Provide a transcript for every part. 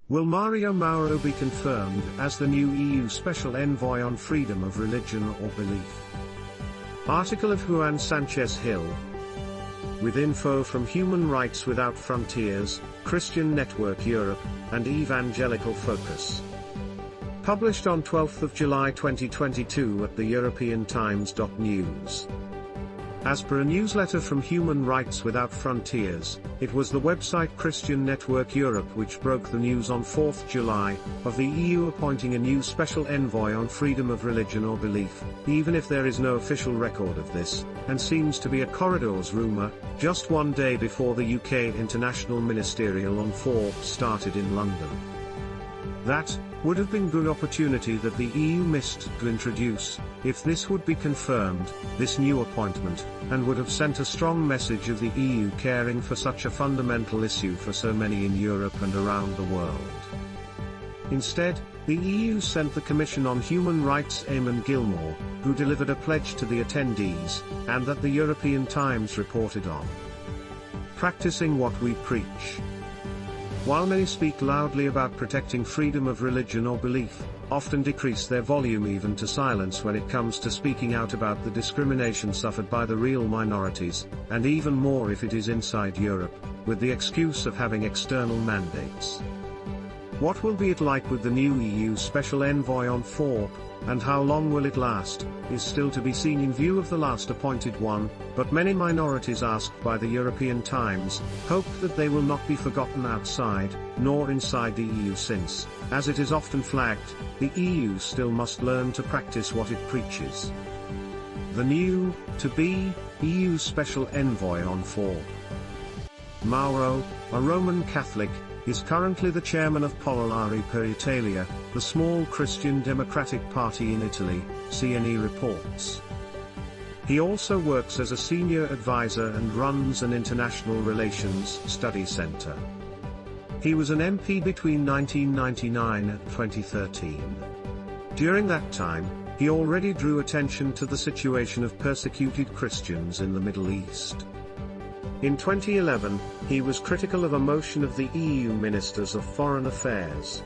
Will Mauro be confirmed as the new EU Special Envoy on Freedom of Religion or Belief? Article of Juan Sanchez Hill. With info from Human Rights Without Frontiers, Christian Network Europe, and Evangelical Focus. Published on 12th of July 2022 at the European Times.News. As per a newsletter from Human Rights Without Frontiers, it was the website Christian Network Europe which broke the news on 4th July, of the EU appointing a new special envoy on freedom of religion or belief, even if there is no official record of this, and seems to be a corridors rumour, just one day before the UK International Ministerial on FoRB started in London. That would have been good opportunity that the EU missed to introduce, if this would be confirmed, this new appointment, and would have sent a strong message of the EU caring for such a fundamental issue for so many in Europe and around the world. Instead, the EU sent the Commission on Human Rights Eamon Gilmore, who delivered a pledge to the attendees, and that the European Times reported on. Practicing what we preach. While many speak loudly about protecting freedom of religion or belief, often decrease their volume even to silence when it comes to speaking out about the discrimination suffered by the real minorities, and even more if it is inside Europe, with the excuse of having external mandates. What will be it like with the new EU Special Envoy on FoRB, and how long will it last, is still to be seen in view of the last appointed one, but many minorities asked by the European Times, hope that they will not be forgotten outside, nor inside the EU since, as it is often flagged, the EU still must learn to practice what it preaches. The new, to-be, EU Special Envoy on FoRB. Mauro, a Roman Catholic, is currently the chairman of Popolari per Italia, the small Christian Democratic Party in Italy, CNE reports. He also works as a senior advisor and runs an international relations study center. He was an MP between 1999 and 2013. During that time, he already drew attention to the situation of persecuted Christians in the Middle East. In 2011, he was critical of a motion of the EU Ministers of Foreign Affairs.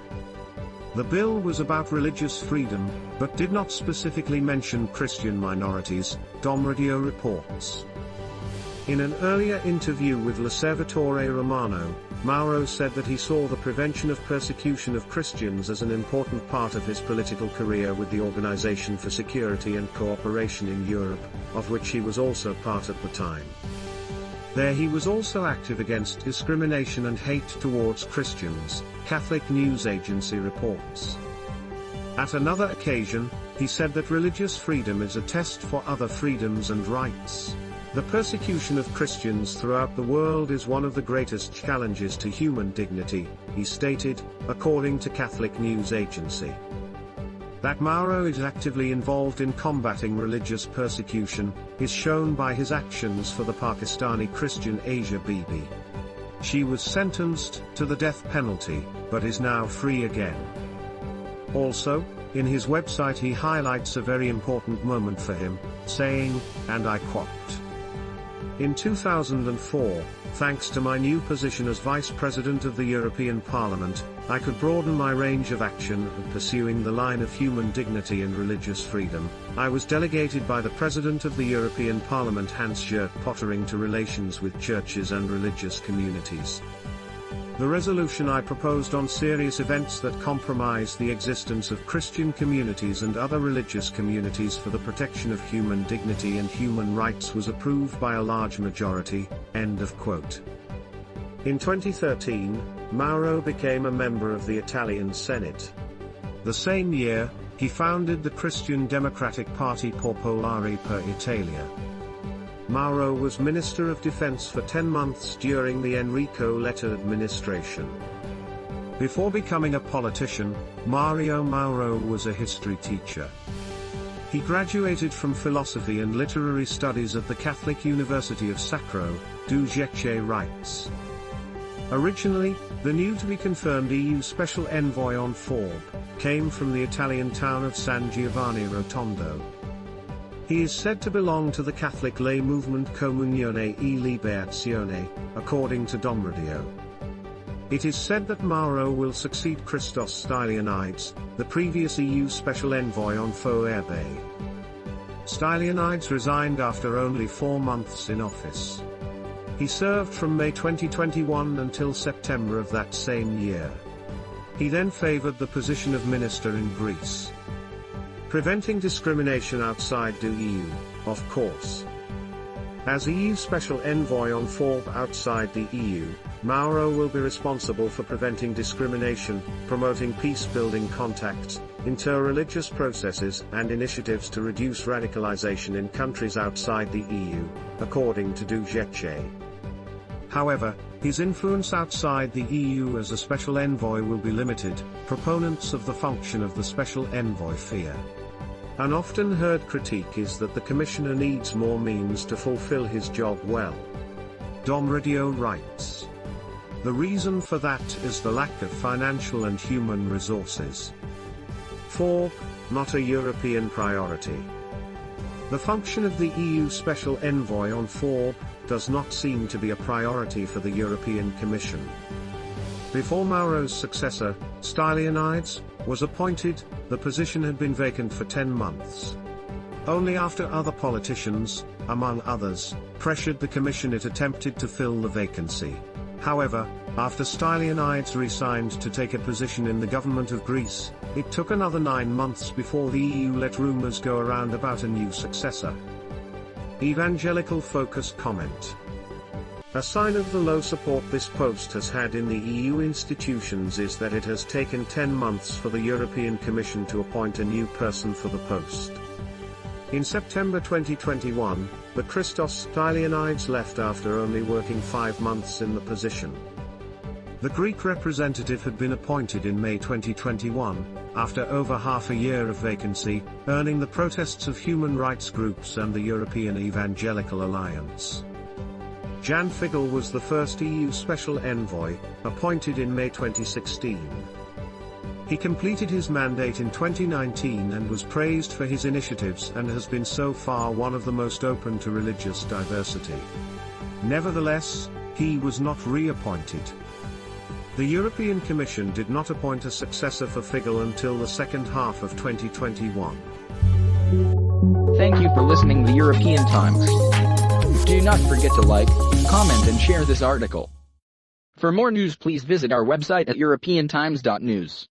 The bill was about religious freedom, but did not specifically mention Christian minorities, Domradio reports. In an earlier interview with L'Osservatore Romano, Mauro said that he saw the prevention of persecution of Christians as an important part of his political career with the Organization for Security and Cooperation in Europe, of which he was also part at the time. There he was also active against discrimination and hate towards Christians, Catholic news agency reports. At another occasion, he said that religious freedom is a test for other freedoms and rights. The persecution of Christians throughout the world is one of the greatest challenges to human dignity, he stated, according to Catholic news agency. That Mauro is actively involved in combating religious persecution, is shown by his actions for the Pakistani Christian Asia Bibi. She was sentenced to the death penalty, but is now free again. Also, in his website he highlights a very important moment for him, saying, and I quote, "In 2004, thanks to my new position as Vice President of the European Parliament, I could broaden my range of action and pursuing the line of human dignity and religious freedom. I was delegated by the President of the European Parliament Hans-Gert Pöttering to relations with churches and religious communities. The resolution I proposed on serious events that compromise the existence of Christian communities and other religious communities for the protection of human dignity and human rights was approved by a large majority." End of quote. In 2013, Mauro became a member of the Italian Senate. The same year, he founded the Christian Democratic Party Popolari per Italia. Mauro was Minister of Defense for 10 months during the Enrico Letta administration. Before becoming a politician, Mauro was a history teacher. He graduated from philosophy and literary studies at the Catholic University of Sacro, Dugece writes. Originally, the new to be confirmed EU Special Envoy on FoRB came from the Italian town of San Giovanni Rotondo. He is said to belong to the Catholic lay movement Comunione e Liberazione, according to Domradio. It is said that Mauro will succeed Christos Stylianides, the previous EU Special Envoy on FoRB. Stylianides resigned after only 4 months in office. He served from May 2021 until September of that same year. He then favored the position of minister in Greece. Preventing discrimination outside the EU, of course. As EU Special Envoy on FoRB outside the EU, Mauro will be responsible for preventing discrimination, promoting peace-building contacts, interreligious processes and initiatives to reduce radicalization in countries outside the EU, according to Dujece. However, his influence outside the EU as a Special Envoy will be limited. Proponents of the function of the Special Envoy fear. An often heard critique is that the Commissioner needs more means to fulfill his job well. Dom Radio writes. The reason for that is the lack of financial and human resources. FoRB, not a European priority. The function of the EU Special Envoy on FoRB does not seem to be a priority for the European Commission. Before Mauro's successor, Stylianides, was appointed, the position had been vacant for 10 months. Only after other politicians, among others, pressured the Commission it attempted to fill the vacancy. However, after Stylianides resigned to take a position in the government of Greece, it took another 9 months before the EU let rumors go around about a new successor. Evangelical Focus comment. A sign of the low support this post has had in the EU institutions is that it has taken 10 months for the European Commission to appoint a new person for the post. In September 2021, the Christos Stylianides left after only working 5 months in the position. The Greek representative had been appointed in May 2021, after over half a year of vacancy, earning the protests of human rights groups and the European Evangelical Alliance. Jan Figel was the first EU Special Envoy, appointed in May 2016. He completed his mandate in 2019 and was praised for his initiatives and has been so far one of the most open to religious diversity. Nevertheless, he was not reappointed. The European Commission did not appoint a successor for Figel until the second half of 2021. Thank you for listening to European Times. Do not forget to like, comment and share this article. For more news, please visit our website at europeantimes.news.